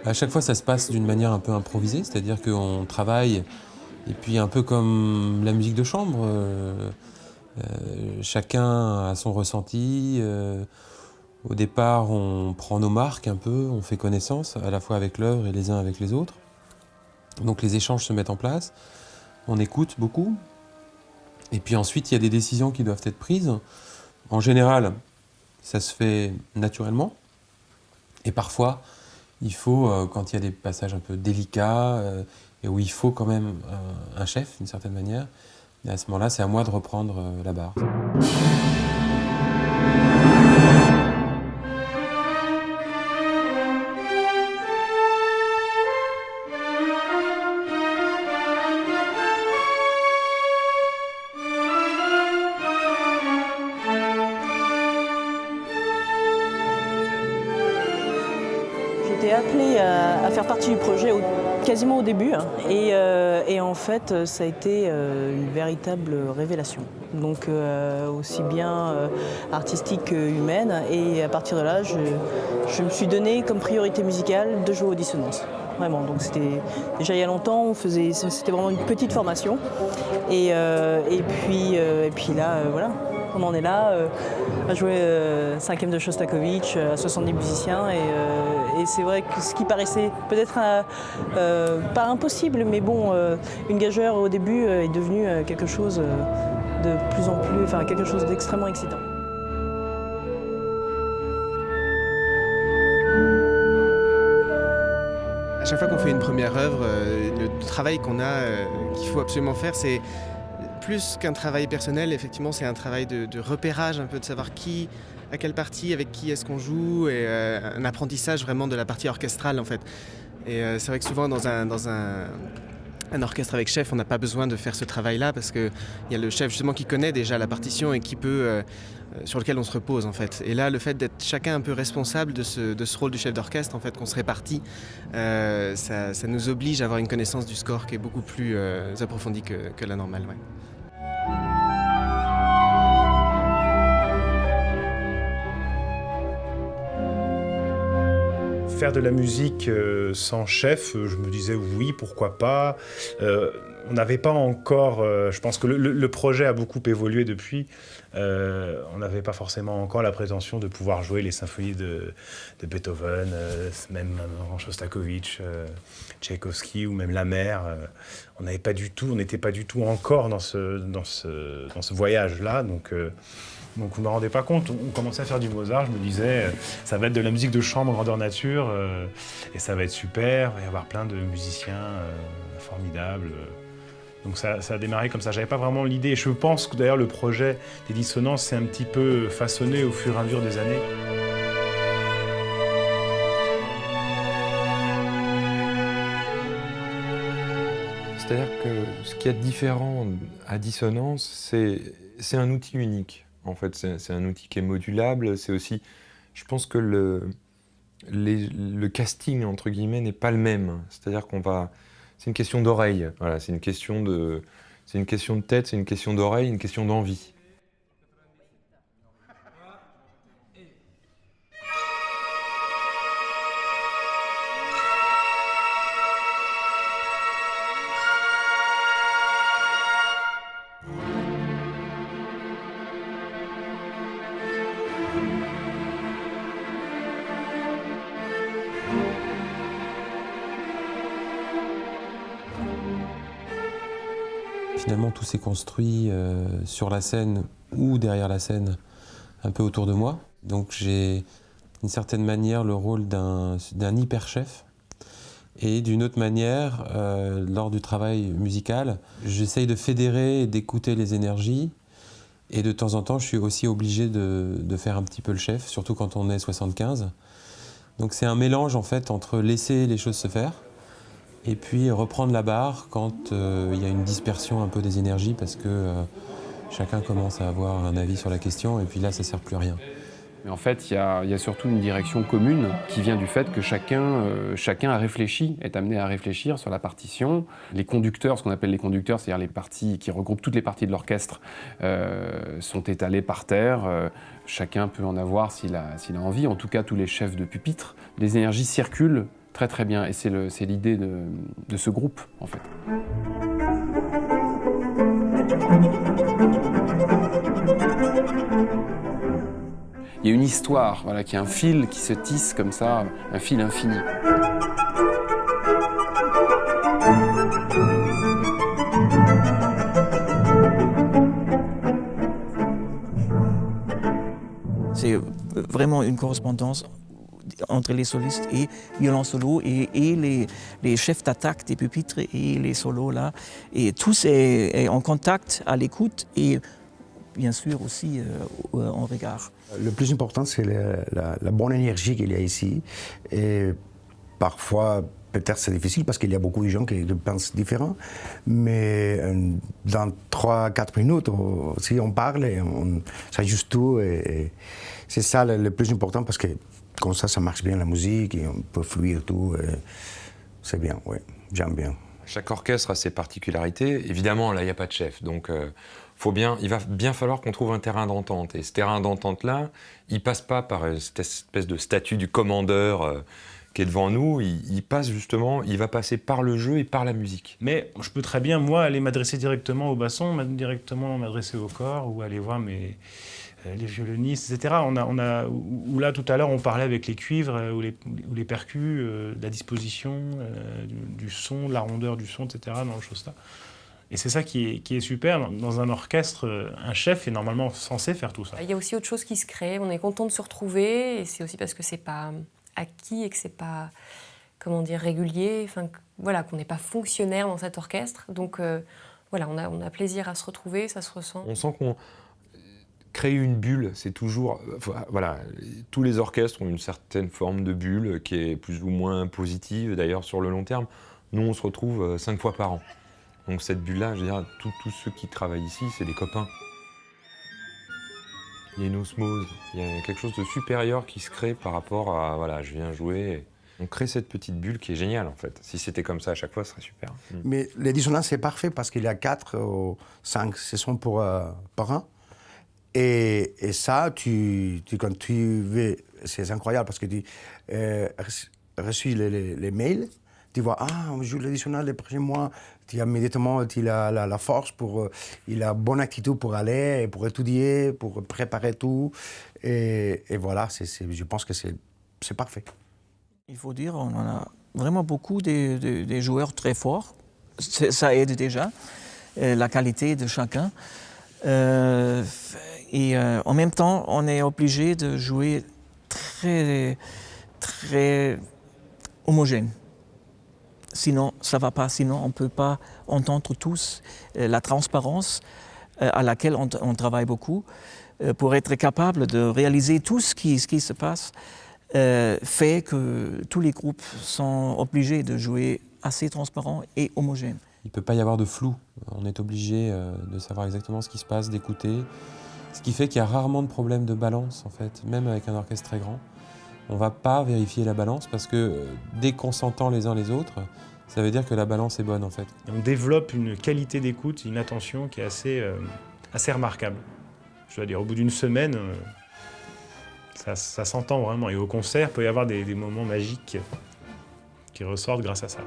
À chaque fois, ça se passe d'une manière un peu improvisée, c'est-à-dire qu'on travaille, et puis un peu comme la musique de chambre, chacun a son ressenti. Au départ, on prend nos marques un peu, on fait connaissance, à la fois avec l'œuvre et les uns avec les autres. Donc les échanges se mettent en place, on écoute beaucoup, et puis ensuite, il y a des décisions qui doivent être prises. En général, ça se fait naturellement, et parfois, il faut, quand il y a des passages un peu délicats, et où il faut quand même un chef, d'une certaine manière, et à ce moment-là, c'est à moi de reprendre la barre. J'étais appelée à faire partie du projet quasiment au début, hein, et en fait ça a été une véritable révélation. Donc aussi bien artistique qu'humaine, et à partir de là je me suis donné comme priorité musicale de jouer aux dissonances. Vraiment, donc c'était déjà il y a longtemps, c'était vraiment une petite formation, et puis là voilà. On en est là, à jouer 5e de Shostakovich à 70 musiciens, et c'est vrai que ce qui paraissait peut-être pas impossible, mais bon, une gageure au début est devenu quelque chose de plus en plus, enfin quelque chose d'extrêmement excitant. À chaque fois qu'on fait une première œuvre, le travail qu'il faut absolument faire, c'est plus qu'un travail personnel. Effectivement, c'est un travail de repérage, un peu de savoir à quelle partie, avec qui est-ce qu'on joue, et un apprentissage vraiment de la partie orchestrale en fait. Et c'est vrai que souvent dans un orchestre avec chef, on n'a pas besoin de faire ce travail-là parce qu'il y a le chef justement qui connaît déjà la partition et sur lequel on se repose en fait. Et là, le fait d'être chacun un peu responsable de ce rôle du chef d'orchestre, en fait, qu'on se répartit, ça nous oblige à avoir une connaissance du score qui est beaucoup plus approfondie que la normale. Ouais. Faire de la musique sans chef, je me disais oui, pourquoi pas. On n'avait pas encore, je pense que le projet a beaucoup évolué depuis. On n'avait pas forcément encore la prétention de pouvoir jouer les symphonies de Beethoven, même Shostakovich, Tchaïkovski ou même La Mer. On n'était pas du tout encore dans ce voyage-là. Donc je ne me rendais pas compte. On commençait à faire du Mozart, je me disais, ça va être de la musique de chambre grandeur nature, et ça va être super, il va y avoir plein de musiciens formidables. Donc ça a démarré comme ça, j'avais pas vraiment l'idée. Je pense que d'ailleurs le projet des dissonances s'est un petit peu façonné au fur et à mesure des années. C'est-à-dire que ce qu'il y a de différent à Dissonance, c'est un outil unique. En fait, c'est un outil qui est modulable. C'est aussi, je pense que le casting, entre guillemets, n'est pas le même. C'est-à-dire c'est une question d'oreille. Voilà, c'est une question de tête, c'est une question d'oreille, une question d'envie. Finalement, tout s'est construit sur la scène ou derrière la scène, un peu autour de moi. Donc j'ai, d'une certaine manière, le rôle d'un hyper-chef. Et d'une autre manière, lors du travail musical, j'essaye de fédérer et d'écouter les énergies. Et de temps en temps, je suis aussi obligé de faire un petit peu le chef, surtout quand on est 75. Donc c'est un mélange en fait entre laisser les choses se faire et puis reprendre la barre quand il y a une dispersion un peu des énergies parce que chacun commence à avoir un avis sur la question et puis là, ça ne sert plus à rien. Mais en fait, il y a surtout une direction commune qui vient du fait que chacun a réfléchi, est amené à réfléchir sur la partition. Les conducteurs, ce qu'on appelle les conducteurs, c'est-à-dire les parties qui regroupent toutes les parties de l'orchestre, sont étalés par terre. Chacun peut en avoir s'il a envie. En tout cas, tous les chefs de pupitre. Les énergies circulent très très bien. Et c'est l'idée de ce groupe, en fait. Il y a une histoire, voilà, qui est un fil qui se tisse comme ça, un fil infini. C'est vraiment une correspondance entre les solistes et violon solo et les chefs d'attaque des pupitres et les solos là. Et tous est en contact, à l'écoute et bien sûr aussi en regard. Le plus important, c'est la bonne énergie qu'il y a ici. Et parfois, peut-être c'est difficile parce qu'il y a beaucoup de gens qui pensent différent. Mais dans 3-4 minutes, si on parle, on s'ajuste tout. Et c'est ça le plus important parce que comme ça marche bien la musique et on peut fluir tout. C'est bien, oui, j'aime bien. Chaque orchestre a ses particularités. Évidemment, là, il n'y a pas de chef. Donc, il va bien falloir qu'on trouve un terrain d'entente. Et ce terrain d'entente-là, il ne passe pas par cette espèce de statut du commandeur qui est devant nous. Il va passer par le jeu et par la musique. Mais je peux très bien, moi, aller m'adresser directement au basson, directement m'adresser au corps, ou aller voir les violonistes, etc. Où là, tout à l'heure, on parlait avec les cuivres ou les percus, de la disposition du son, de la rondeur du son, etc. dans le Shostak. Et c'est ça qui est super. Dans un orchestre, un chef est normalement censé faire tout ça. Il y a aussi autre chose qui se crée. On est content de se retrouver. Et c'est aussi parce que c'est pas acquis et que c'est pas, régulier. Enfin, voilà, qu'on n'est pas fonctionnaire dans cet orchestre. Donc, voilà, on a plaisir à se retrouver, ça se ressent. On sent qu'on crée une bulle. C'est toujours... Voilà, tous les orchestres ont une certaine forme de bulle qui est plus ou moins positive, d'ailleurs, sur le long terme. Nous, on se retrouve 5 fois par an. Donc cette bulle-là, je veux dire, tous ceux qui travaillent ici, c'est des copains. Il y a une osmose, il y a quelque chose de supérieur qui se crée par rapport à, voilà, je viens jouer. On crée cette petite bulle qui est géniale, en fait. Si c'était comme ça à chaque fois, ce serait super. Mais les dissonances, c'est parfait parce qu'il y a 4 ou 5 sessions par an. Et ça, quand tu veux, c'est incroyable parce que tu reçois les mails, tu vois, on joue l'additionnel le prochain mois, tu as immédiatement la force, il a bonne attitude pour aller, pour étudier, pour préparer tout. Et voilà, je pense que c'est parfait. Il faut dire, on en a vraiment beaucoup des joueurs très forts. Ça aide déjà, la qualité de chacun. Et en même temps, on est obligé de jouer très, très homogène. Sinon, ça ne va pas. Sinon, on ne peut pas entendre tous la transparence à laquelle on travaille beaucoup pour être capable de réaliser tout ce qui se passe. Fait que tous les groupes sont obligés de jouer assez transparent et homogène. Il ne peut pas y avoir de flou. On est obligé de savoir exactement ce qui se passe, d'écouter. Ce qui fait qu'il y a rarement de problème de balance, en fait, même avec un orchestre très grand. On ne va pas vérifier la balance parce que dès qu'on s'entend les uns les autres, ça veut dire que la balance est bonne, en fait. On développe une qualité d'écoute, une attention qui est assez remarquable. Je dois dire, au bout d'une semaine, ça s'entend vraiment. Et au concert, il peut y avoir des moments magiques qui ressortent grâce à ça.